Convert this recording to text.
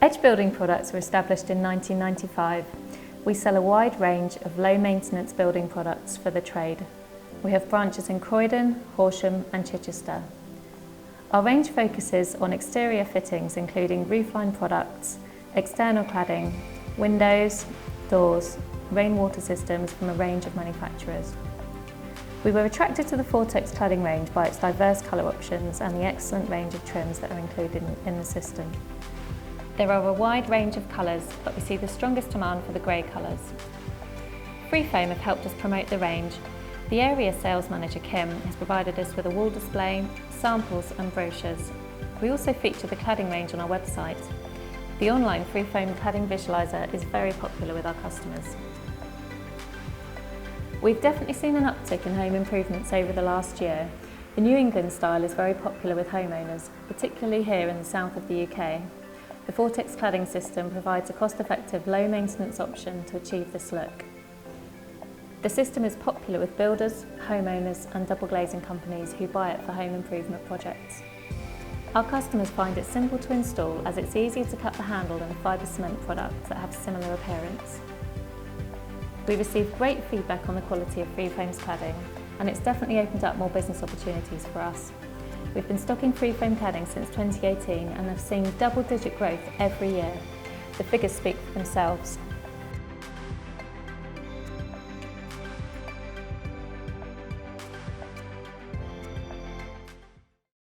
Edge Building Products were established in 1995. We sell a wide range of low-maintenance building products for the trade. We have branches in Croydon, Horsham and Chichester. Our range focuses on exterior fittings including roofline products, external cladding, windows, doors, rainwater systems from a range of manufacturers. We were attracted to the Fortex cladding range by its diverse colour options and the excellent range of trims that are included in the system. There are a wide range of colours, but we see the strongest demand for the grey colours. Freefoam have helped us promote the range. The area sales manager, Kim, has provided us with a wall display, samples and brochures. We also feature the cladding range on our website. The online Freefoam cladding visualiser is very popular with our customers. We've definitely seen an uptick in home improvements over the last year. The New England style is very popular with homeowners, particularly here in the south of the UK. The Fortex cladding system provides a cost-effective, low-maintenance option to achieve this look. The system is popular with builders, homeowners and double glazing companies who buy it for home improvement projects. Our customers find it simple to install as it's easier to cut the handle than fibre cement products that have similar appearance. We received great feedback on the quality of Freefoam's cladding, and it's definitely opened up more business opportunities for us. We've been stocking Freefoam cladding since 2018 and have seen double-digit growth every year. The figures speak for themselves.